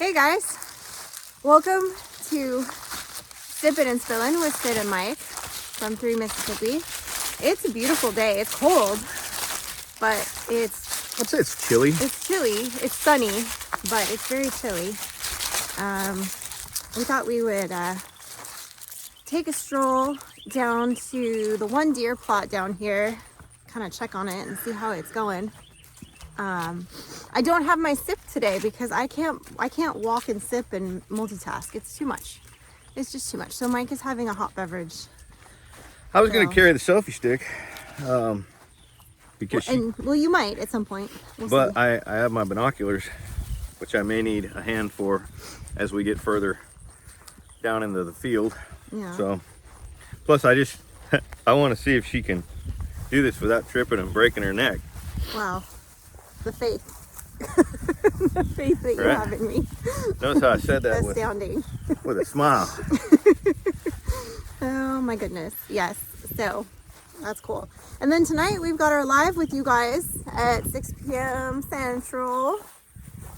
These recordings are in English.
Hey guys, welcome to Sippin Spillin with Syd and Mike from 3 Mississippi. It's a beautiful day. It's cold, but I'd say it's chilly. It's chilly. It's sunny, but it's very chilly. We thought we would take a stroll down to the one deer plot down here, kind of check on it and see how it's going. I don't have my sip today because I can't walk and sip and multitask. It's too much. It's just too much. So Mike is having a hot beverage. I was going to carry the selfie stick because well, you might at some point. We'll see. I have my binoculars, which I may need a hand for as we get further down into the field. Yeah. So, plus I want to see if she can do this without tripping and breaking her neck. Wow. The faith. The faith that you have in me. Notice how I said that astounding. with a smile. Oh my goodness. Yes. So that's cool. And then tonight we've got our live with you guys at 6 p.m. Central.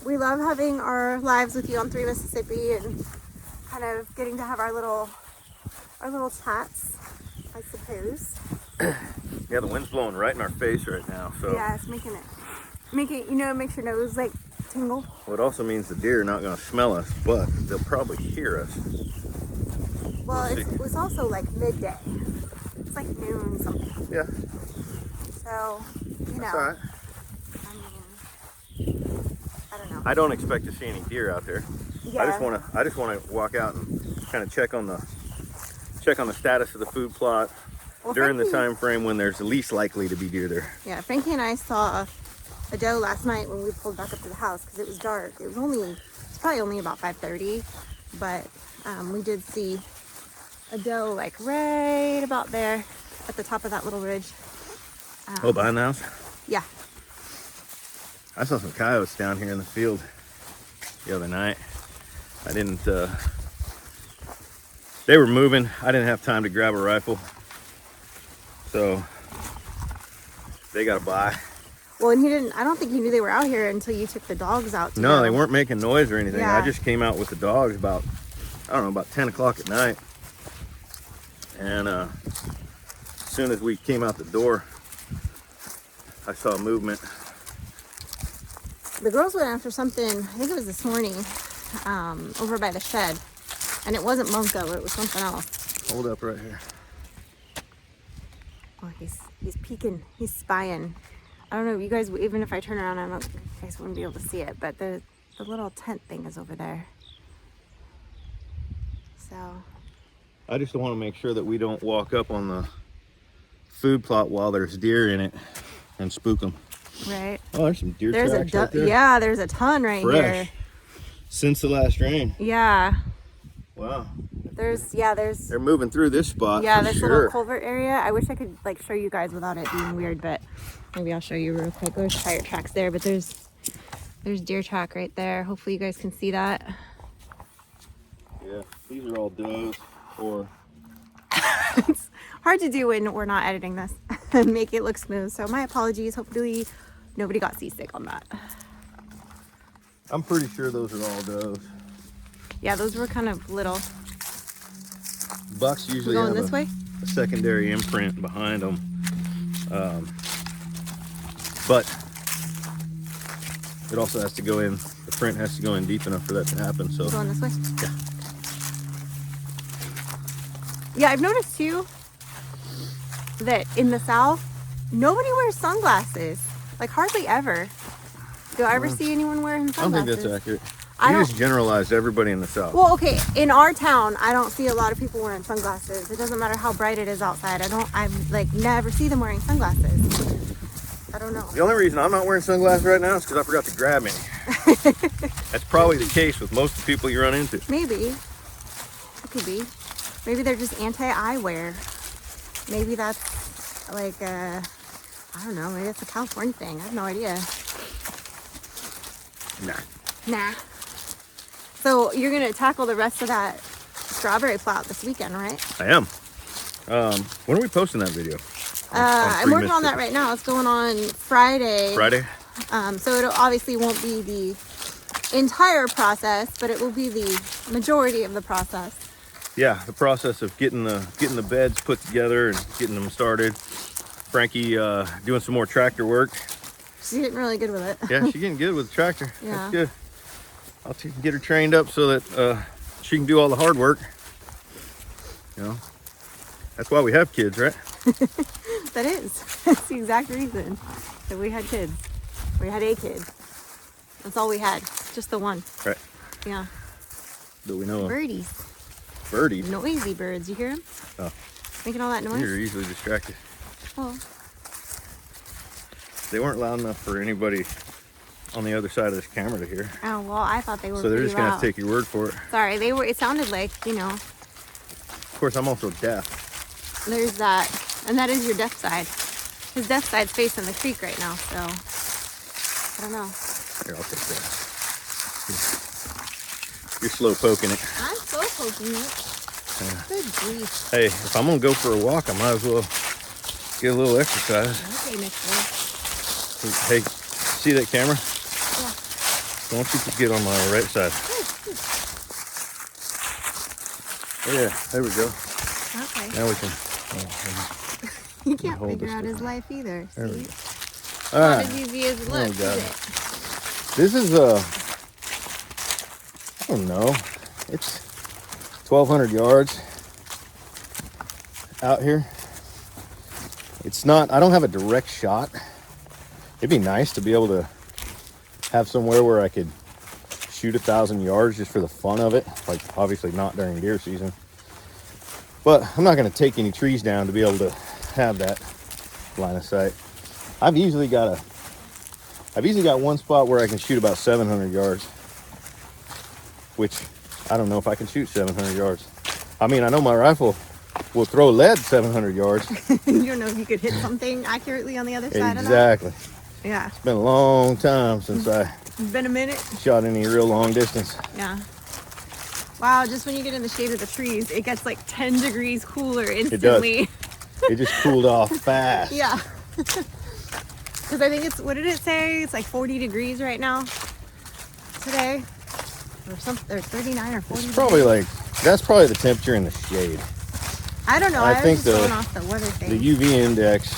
We love having our lives with you on 3 Mississippi and kind of getting to have our little chats, I suppose. Yeah, the wind's blowing right in our face right now. So yeah, it's making makes your nose like tingle. Well, it also means the deer are not going to smell us, but they'll probably hear us. Well, it's also like midday. It's like noon something. Yeah. So, That's all right. I mean, I don't know. I don't expect to see any deer out there. Yeah. I just want to walk out and kind of check on the status of the food plot during the time frame when there's the least likely to be deer there. Yeah, Frankie and I saw a doe last night when we pulled back up to the house because it was dark. It's probably only about 5:30, but we did see a doe like right about there at the top of that little ridge. Behind the house? Yeah. I saw some coyotes down here in the field the other night. They were moving. I didn't have time to grab a rifle. So they got a bye. Well, and I don't think he knew they were out here until you took the dogs out. No, they weren't making noise or anything. Yeah. I just came out with the dogs about 10 o'clock at night. And as soon as we came out the door, I saw movement. The girls went after something, I think it was this morning, over by the shed. And it wasn't Munko, it was something else. Hold up right here. Oh, he's peeking, he's spying. I don't know, you guys, even if I turn around, you guys wouldn't be able to see it, but the little tent thing is over there. So. I just want to make sure that we don't walk up on the food plot while there's deer in it and spook them. Right. Oh, there's some deer tracks right there. Yeah, there's a ton right here. Since the last rain. Yeah. Wow. They're moving through this spot. Yeah, for this sure. little culvert area. I wish I could like show you guys without it being weird, but maybe I'll show you real quick. There's tire tracks there, but there's deer track right there. Hopefully you guys can see that. Yeah, these are all does or It's hard to do when we're not editing this and make it look smooth. So my apologies. Hopefully nobody got seasick on that. I'm pretty sure those are all does. Yeah, those were kind of little. Bucks usually Going have this way? a secondary imprint behind them. But it also has to go in, the print has to go in deep enough for that to happen. So Going this way? Yeah. Yeah, I've noticed too that in the South, nobody wears sunglasses. Like hardly ever. Do I ever see anyone wearing I don't sunglasses? think that's accurate. You just generalized everybody in the South. Well, okay, in our town, I don't see a lot of people wearing sunglasses. It doesn't matter how bright it is outside. I like never see them wearing sunglasses. I don't know. The only reason I'm not wearing sunglasses right now is because I forgot to grab any. That's probably the case with most of the people you run into. Maybe. It could be. Maybe they're just anti-eyewear. Maybe that's like I don't know, maybe that's a California thing. I have no idea. Nah. So you're gonna tackle the rest of that strawberry plot this weekend, right? I am. When are we posting that video? I'm working on that right now. It's going on Friday. Friday? So it obviously won't be the entire process, but it will be the majority of the process. Yeah, the process of getting the beds put together and getting them started. Frankie doing some more tractor work. She's getting really good with it. Yeah, she's getting good with the tractor. Yeah. That's good. I'll get her trained up so that she can do all the hard work. You know, that's why we have kids, right? That is. That's the exact reason that we had kids. We had a kid. That's all we had. Just the one. Right. Yeah. Do we know them? Birdies. Birdies? Noisy birds. You hear them? Oh. Making all that noise? You're easily distracted. Oh. They weren't loud enough for anybody on the other side of this camera to hear. Oh, well, I thought they were So they're pretty just going to loud. take your word for it. Sorry, they were. It sounded like, you know. Of course, I'm also deaf. There's that. And that is your deaf side. His deaf side's facing the creek right now, so. I don't know. Here, I'll take that. You're slow poking it. I'm so poking it. Good grief. Hey, if I'm going to go for a walk, I might as well get a little exercise. Okay, mister. Hey, see that camera? Yeah. Why don't you get on my right side? Yeah, there we go. Okay. Now we can. You can't hold figure this out his down. life either. There we See? go. It's All not right. as easy as it looks, God. is it? This is I don't know. It's 1,200 yards out here. It's not. I don't have a direct shot. It'd be nice to be able to have somewhere where I could shoot 1,000 yards just for the fun of it. Like obviously not during deer season. But I'm not going to take any trees down to be able to have that line of sight. I've usually got one spot where I can shoot about 700 yards, which I don't know if I can shoot 700 yards. I mean, I know my rifle will throw lead 700 yards. You don't know if you could hit something accurately on the other side of that? Exactly. Yeah. It's been a long time since I It's been a minute. shot any real long distance. Yeah. Wow, just when you get in the shade of the trees, it gets like 10 degrees cooler instantly. It just cooled off fast. Yeah. Because I think it's, what did it say? It's like 40 degrees right now today. Or something, or 39 or 40. It's probably like, that's probably the temperature in the shade. I don't know. I I think was just going the- off the weather thing. The UV index,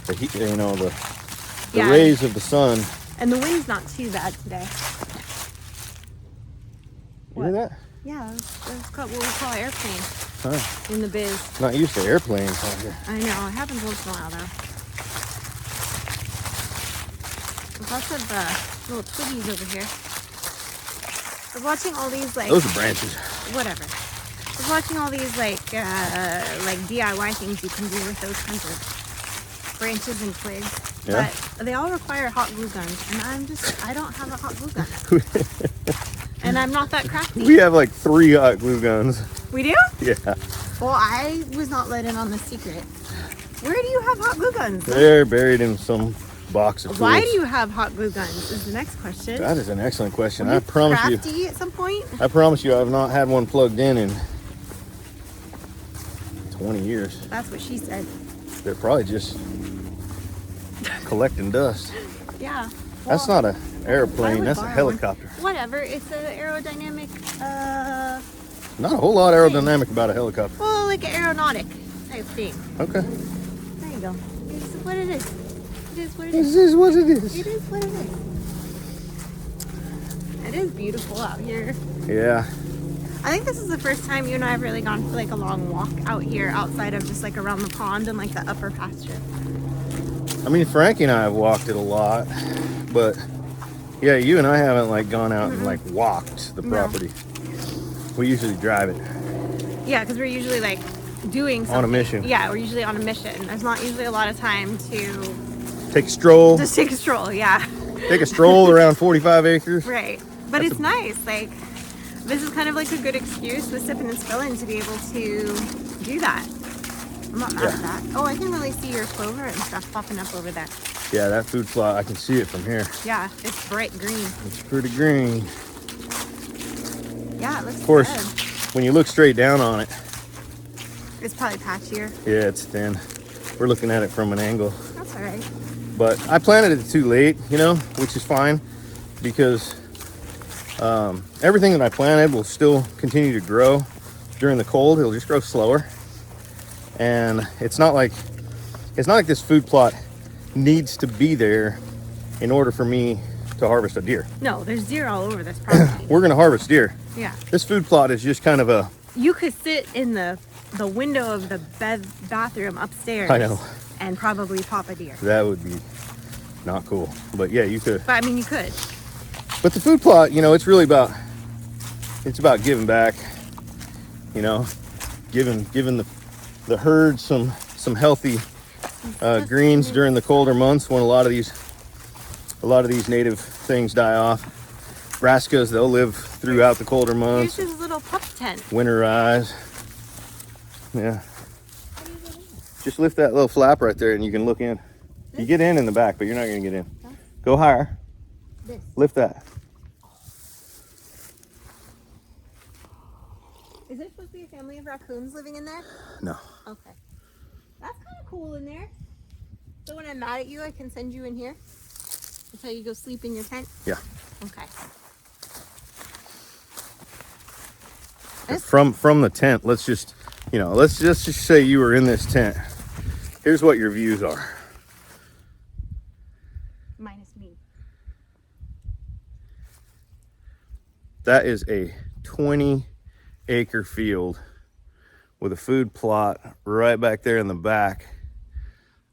the heat, you know, the Yeah. rays of the sun. And the wind's not too bad today. You hear that? Yeah, it's called what we call an airplane Huh. in the biz. Not used to airplanes out here. I know, it happens once in a while though. There's lots of little twiggies over here. I was watching all these like Those are branches. whatever. I was watching all these like DIY things you can do with those kinds of branches and twigs. Yeah. But they all require hot glue guns, and I don't have a hot glue gun. And I'm not that crafty. We have like 3 hot glue guns. We do? Yeah. Well, I was not let in on the secret. Where do you have hot glue guns? They're buried in some box of Why tools. do you have hot glue guns is the next question. That is an excellent question. Were I you promise you. crafty at some point? I promise you, I've not had one plugged in 20 years. That's what she said. They're probably just collecting dust. Yeah. That's Well, not an I airplane. would That's a borrow helicopter. one. Whatever. It's an aerodynamic, Not a whole lot aerodynamic about a helicopter. well, like an aeronautic type thing. Okay. There you go. It's what it is. It is what it This is. is what it is. It is what it is. It is beautiful out here. Yeah. I think this is the first time you and I have really gone for like a long walk out here outside of just like around the pond and like the upper pasture. I mean, Frankie and I have walked it a lot, but yeah, you and I haven't like gone out and like walked the No. property. We usually drive it. Yeah, because we're usually like doing something. On a mission. Yeah, we're usually on a mission. There's not usually a lot of time to Take a stroll. just take a stroll. Yeah, Take a stroll around 45 acres. right. But That's it's nice. Like this is kind of like a good excuse with Sippin Spillin to be able to do that. I'm not mad at that. Oh, I can really see your clover and stuff popping up over there. Yeah, that food plot, I can see it from here. Yeah, it's bright green. It's pretty green. Yeah, it looks Of course, good. when you look straight down on it, It's probably patchier. yeah, it's thin. We're looking at it from an angle. That's all right. But I planted it too late, you know, which is fine because Everything that I planted will still continue to grow during the cold. It'll just grow slower. And it's not like this food plot needs to be there in order for me to harvest a deer. No, there's deer all over this property. We're gonna harvest deer. Yeah. This food plot is just kind of a... You could sit in the window of the bathroom upstairs. I know. And probably pop a deer. That would be not cool. But yeah, you could. But I mean, you could. But the food plot, you know, it's really about giving back, you know, giving the herd some healthy greens during the colder months when a lot of these native things die off. Brassicas, they'll live throughout the colder months. Here's his little pup tent. Winterize. Yeah. Just lift that little flap right there and you can look in. This? You get in the back, but you're not going to get in. Huh? Go higher. This. Lift that. Is there supposed to be a family of raccoons living in there? No. Okay. That's kind of cool in there. So when I'm mad at you, I can send you in here until you go sleep in your tent? Yeah. Okay. From the tent, let's just say you were in this tent. Here's what your views are. Minus me. That is a 20-acre field with a food plot right back there in the back,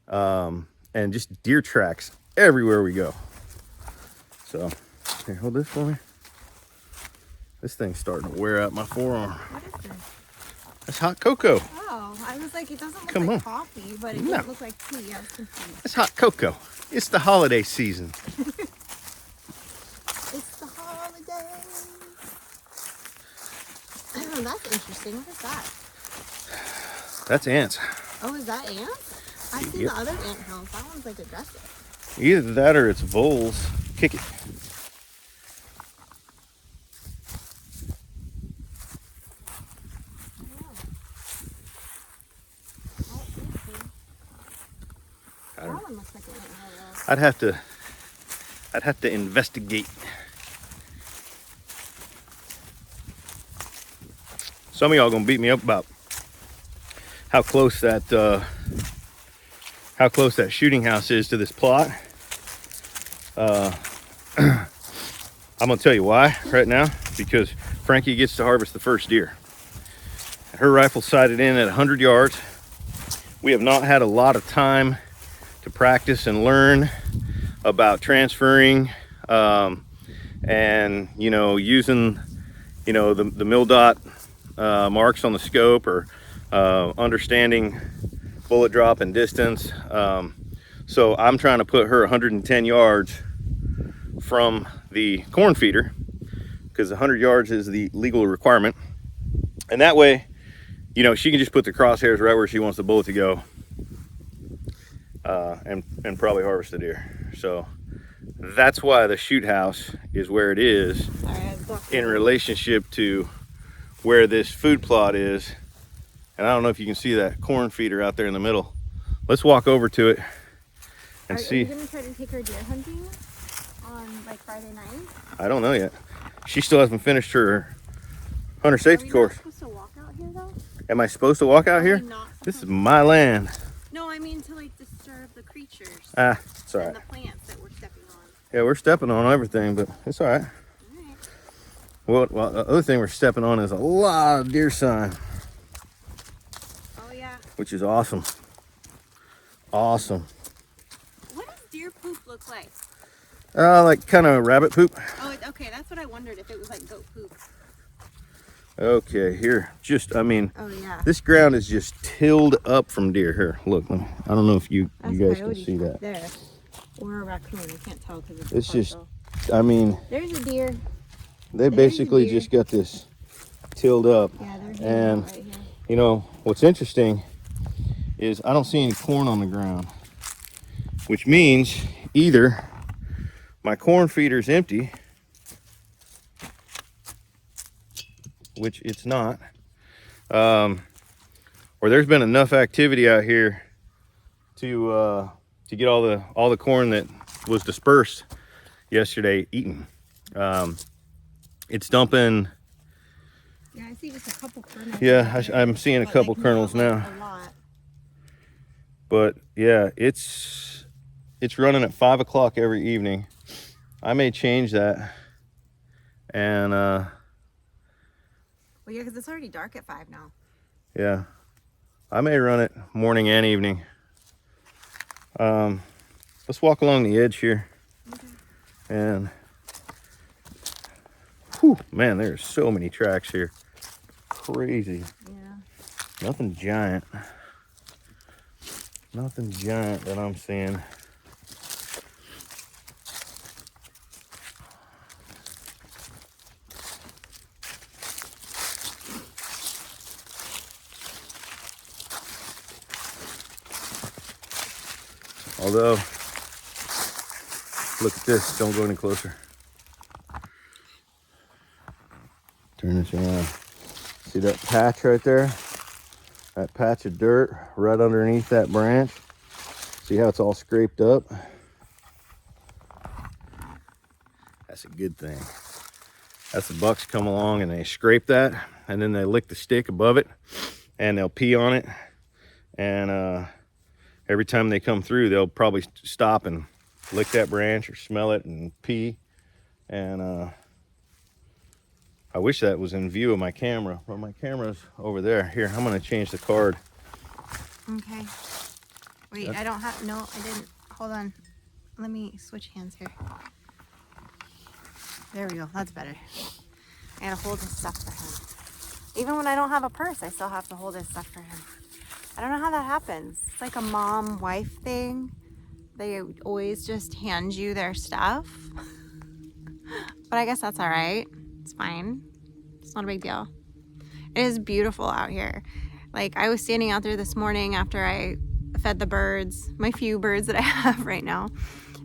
and just deer tracks everywhere we go. So, here, hold this for me. This thing's starting to wear out my forearm. What is this? That's hot cocoa. Oh, I was like, it doesn't look Come like on. coffee, but it doesn't look like tea. I was confused. It's hot cocoa. It's the holiday season. It's the holidays. Oh, that's interesting. What is that? That's ants. Oh, is that ants? I've seen the other ant hills. That one's like aggressive. Either that or it's voles. Kick it. That one looks like an ant hill. I'd have to investigate. Some of y'all gonna beat me up about how close that shooting house is to this plot. I'm gonna tell you why right now, because Frankie gets to harvest the first deer. Her rifle sighted in at 100 yards. We have not had a lot of time to practice and learn about transferring and using the mil dot marks on the scope, or understanding bullet drop and distance. So I'm trying to put her 110 yards from the corn feeder, because 100 yards is the legal requirement, and that way she can just put the crosshairs right where she wants the bullet to go, and probably harvest the deer. So that's why the shoot house is where it is in relationship to where this food plot is. And I don't know if you can see that corn feeder out there in the middle. Let's walk over to it and see. Are you gonna try to take her deer hunting on like Friday night? I don't know yet. She still hasn't finished her hunter safety course. Are we not supposed to walk out here though? Am I supposed to walk out here? This is my land. No, I mean to like disturb the creatures. It's all right. And the plants that we're stepping on. Yeah, we're stepping on everything, but it's all right. Well, the other thing we're stepping on is a lot of deer sign. Oh yeah. Which is awesome. Awesome. What does deer poop look like? Like kind of rabbit poop. Oh, okay. That's what I wondered, if it was like goat poop. Okay, here. Oh yeah. This ground is just tilled up from deer. Here, look. I don't know if you guys can see that. There. Or a raccoon. I can't tell because it's just, I mean. There's a deer. They basically just got this tilled up. Yeah, there's and right here. What's interesting is I don't see any corn on the ground, which means either my corn feeder's empty, which it's not, or there's been enough activity out here to get all the corn that was dispersed yesterday eaten. It's dumping. Yeah, I see just a couple kernels. Yeah, I'm seeing a couple kernels now. A lot. But yeah, it's running at 5 o'clock every evening. I may change that. And well, yeah, because it's already dark at 5 now. yeah, I may run it morning and evening. Let's walk along the edge here. Okay. And whew, man, there's so many tracks here. Crazy. Yeah. Nothing giant. Nothing giant that I'm seeing. Although, look at this. Don't go any closer. Turn this around. See that patch right there? That patch of dirt right underneath that branch. See how it's all scraped up? That's a good thing. That's the bucks come along and they scrape that, and then they lick the stick above it, and they'll pee on it. And every time they come through, they'll probably stop and lick that branch or smell it and pee. And I wish that was in view of my camera, but my camera's over there. Here, I'm gonna change the card. Okay. Wait, I don't have, no, I didn't. Hold on. Let me switch hands here. There we go. That's better. I gotta hold his stuff for him. Even when I don't have a purse, I still have to hold his stuff for him. I don't know how that happens. It's like a mom-wife thing. They always just hand you their stuff. But I guess that's all right. It's fine. It's not a big deal. It is beautiful out here. Like, I was standing out there this morning after I fed the birds, my few birds that I have right now.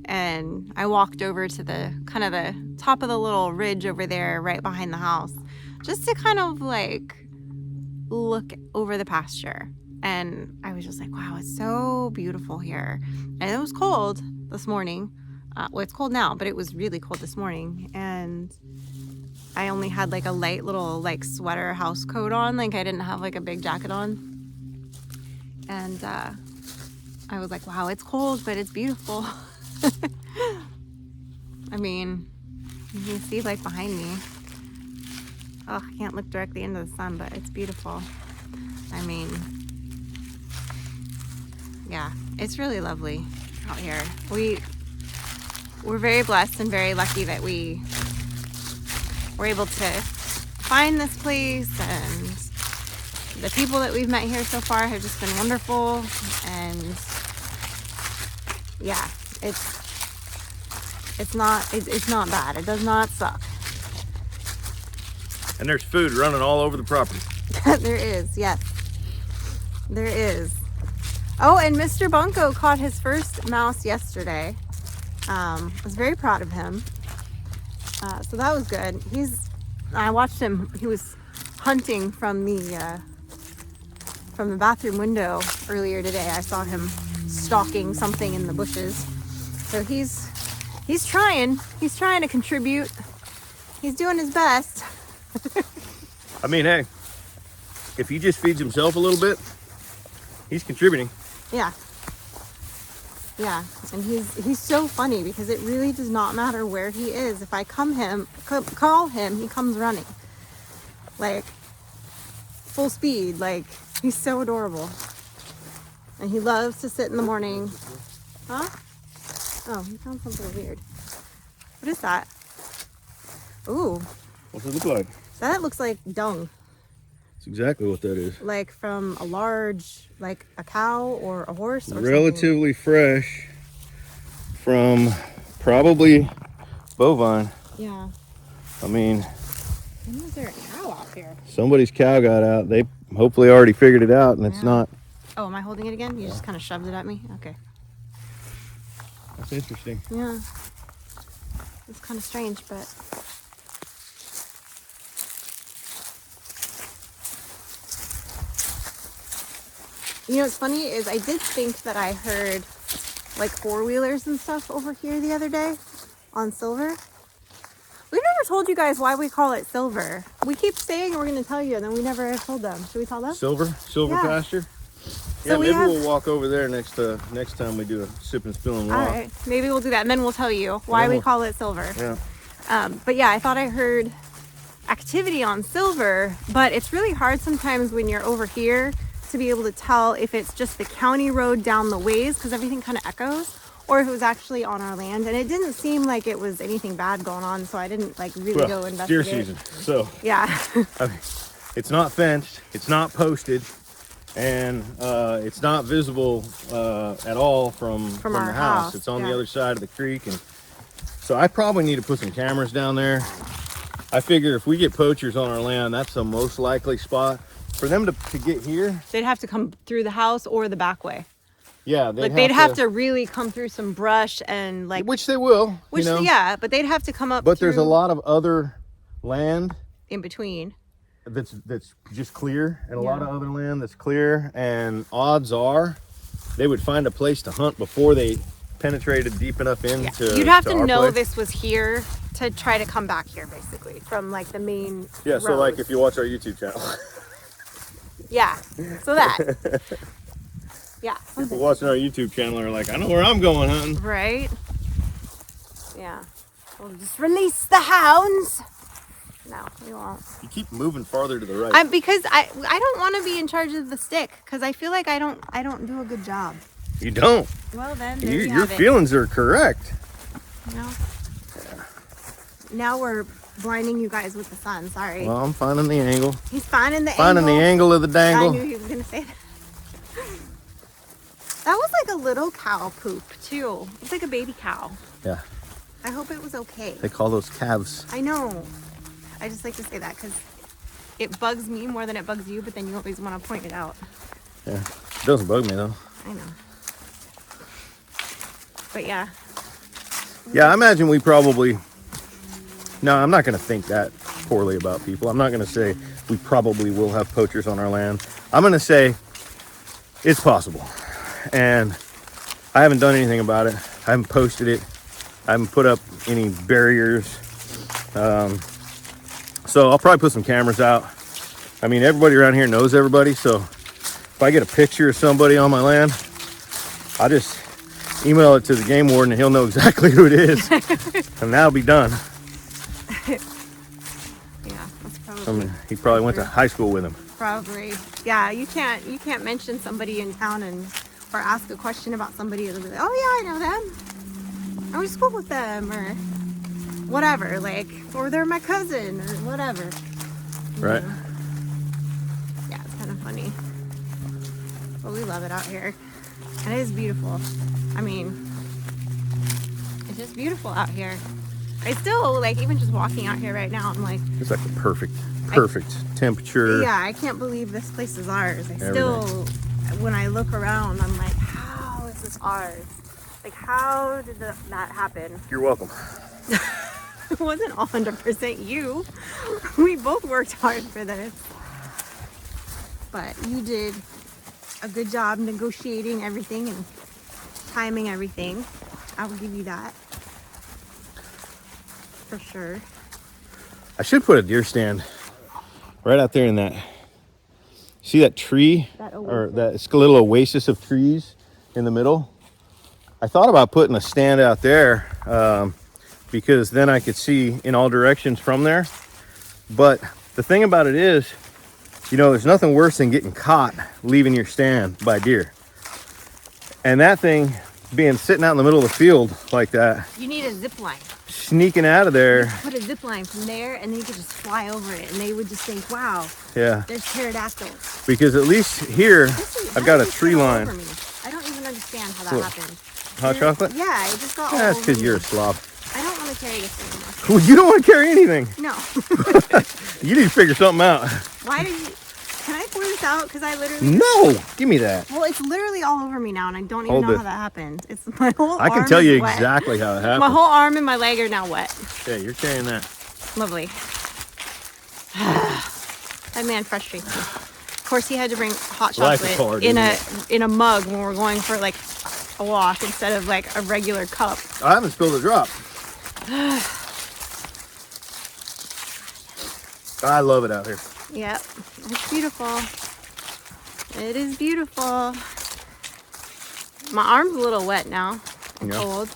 And I walked over to the kind of the top of the little ridge over there right behind the house, just to kind of like look over the pasture. And I was just like, wow, it's so beautiful here. And it was cold this morning. Well, it's cold now, but it was really cold this morning. And I only had like a light little like sweater house coat on. Like I didn't have like a big jacket on. And I was like, wow, it's cold, but it's beautiful. I mean, you can see like behind me. Oh, I can't look directly into the sun, but it's beautiful. I mean, yeah, it's really lovely out here. We're very blessed and very lucky that we were able to find this place, and the people that we've met here so far have just been wonderful. And yeah, it's not bad. It does not suck. And there's food running all over the property. There is, yes. There is. Oh, and Mr. Bunko caught his first mouse yesterday. I was very proud of him. So that was good. I watched him. He was hunting from the bathroom window earlier today. I saw him stalking something in the bushes. So he's trying. He's trying to contribute. He's doing his best. I mean, hey, if he just feeds himself a little bit, he's contributing. Yeah. Yeah, and he's so funny because it really does not matter where he is. If I call him, he comes running. Like, full speed. Like, he's so adorable. And he loves to sit in the morning. Huh? Oh, he found something weird. What is that? Ooh. What's it look like? That looks like dung. That's exactly what that is. Like from a large, like a cow or a horse or Relatively fresh from probably bovine. Yeah. I mean, when was there a cow out here? somebody's cow got out. They hopefully already figured it out, and it's not. Oh, am I holding it again? You just kind of shoved it at me? Okay. That's interesting. Yeah. It's kind of strange, but... You know what's funny is I did think that I heard like four-wheelers and stuff over here the other day on Silver. We've never told you guys why we call it silver. We keep saying we're going to tell you, and then we never told them. Should we tell them? Silver Yeah. pasture. So Yeah, maybe have- we'll walk over there next time we do a Sippin Spillin walk. All right, maybe we'll do that, and then we'll tell you why we call it silver. Yeah. But yeah, I thought I heard activity on silver, but it's really hard sometimes when you're over here to be able to tell if it's just the county road down the ways, because everything kind of echoes, or if it was actually on our land. And it didn't seem like it was anything bad going on, so I didn't like really go investigate. Deer season, so Yeah. I mean, it's not fenced, it's not posted, and it's not visible at all from our the house. house. It's on Yeah. the other side of the creek, and so I probably need to put some cameras down there. I figure if we get poachers on our land, that's the most likely spot for them to get here. They'd have to come through the house or the back way. Yeah, They'd have to really come through some brush and like, which they will. which you know? yeah, but they'd have to come up. But there's a through lot of other land in between. that's just clear, and a lot of other land that's clear, and odds are they would find a place to hunt before they penetrated deep enough into. You'd have to our know place. this was here to try to come back here, basically, from like the main. Yeah, so road. like if you watch our YouTube channel, Yeah, so that. Yeah. people watching our YouTube channel are like, I know where I'm going hunting. Right. Yeah. We'll just release the hounds. No, we won't. You keep moving farther to the right. Because I don't want to be in charge of the stick, because I feel like I don't do a good job. You don't. Well then, there Your have it. feelings are correct. You know? Now we're blinding you guys with the sun. Sorry. Well, I'm finding the angle. He's finding the Finding angle. the angle of the dangle. I knew he was gonna say that. That was like a little cow poop too. It's like a baby cow. Yeah, I hope it was okay. they call those calves. I know. I just like to say that because it bugs me more than it bugs you, but then you always want to point it out. Yeah, it doesn't bug me though. I know. But yeah. Yeah, I imagine we probably. No, I'm not going to think that poorly about people. I'm not going to say we probably will have poachers on our land. I'm going to say it's possible. And I haven't done anything about it. I haven't posted it. I haven't put up any barriers. So I'll probably put some cameras out. I mean, everybody around here knows everybody. So if I get a picture of somebody on my land, I'll just email it to the game warden and he'll know exactly who it is. And that'll be done. Yeah, that's probably. I mean, he probably went to high school with him. Probably. Yeah, you can't mention somebody in town or ask a question about somebody and be like, oh yeah, I know them. I went to school with them or whatever, like, or they're my cousin or whatever. Right. Yeah, it's kind of funny. But we love it out here. And it is beautiful. I mean, it's just beautiful out here. I still, like, even just walking out here right now, I'm like, It's like the perfect temperature. yeah, I can't believe this place is ours. Still, when I look around, I'm like, how is this ours? Like, how did that happen? You're welcome. It wasn't 100% you. We both worked hard for this. But you did a good job negotiating everything and timing everything. I will give you that. For sure. I should put a deer stand right out there in that. See that tree? Or that little oasis of trees in the middle? I thought about putting a stand out there because then I could see in all directions from there. But the thing about it is, you know, there's nothing worse than getting caught leaving your stand by deer. And that thing being sitting out in the middle of the field like that. You need a zip line. Sneaking out of there. Put a zip line from there and then you could just fly over it and they would just think, wow, Yeah. there's pterodactyls. Because at least here, I've got a tree line. Over me. I don't even understand how that What? happened. Hot chocolate? Yeah, it just got all That's over because me. you're a slob. I don't want to carry this anymore. Well, you don't want to carry anything. No. You need to figure something out. Why did you... Can I pour this out? Because I literally... No, give me that. Well, it's literally all over me now, and I don't even Hold know it. how that happened. It's my whole I can arm tell is you wet. exactly how it happened. My whole arm and my leg are now wet. Yeah, you're carrying that. Lovely. That man frustrates me. Of course, he had to bring hot Life is chocolate hard, in a mug when we're going for like a walk instead of like a regular cup. I haven't spilled a drop. I love it out here. Yep, it's beautiful. It is beautiful. My arm's a little wet now. I'm cold.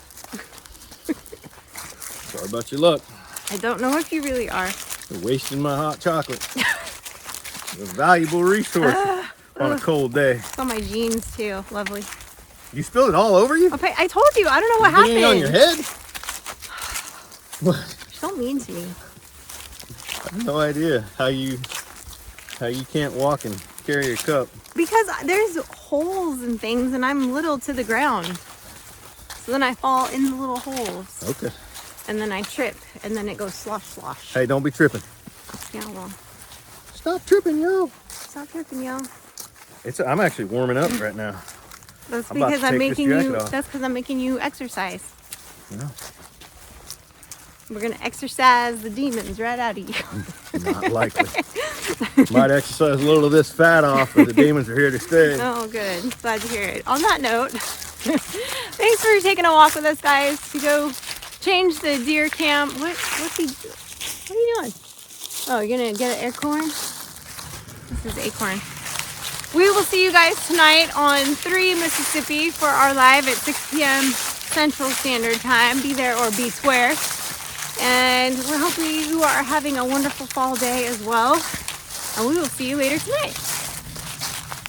Sorry about your luck. I don't know if you really are. You're wasting my hot chocolate. It's a valuable resource on a cold day. It's on my jeans too. Lovely. You spilled it all over you? Okay, I told you. I don't know what Getting happened. it on your head? What? You're so mean to me. I have no idea how you can't walk and carry a cup. Because there's holes and things, and I'm little to the ground. So then I fall in the little holes. Okay. And then I trip, and then it goes slosh, slosh. Hey, don't be tripping. Yeah, well, Stop tripping, yo. stop tripping, y'all. I'm actually warming up right now. That's I'm about because to I'm take making this you. jacket off. That's because I'm making you exercise. Yeah. We're gonna exercise the demons right out of you. Not likely. Might exercise a little of this fat off, but the demons are here to stay. Oh, good. Glad to hear it. On that note, thanks for taking a walk with us, guys, to go change the deer camp. What are you doing? Oh, you're gonna get an acorn? This is acorn. We will see you guys tonight on 3 Mississippi for our live at 6 p.m. Central Standard Time. Be there or be square. And we're hoping you are having a wonderful fall day as well. And we will see you later tonight.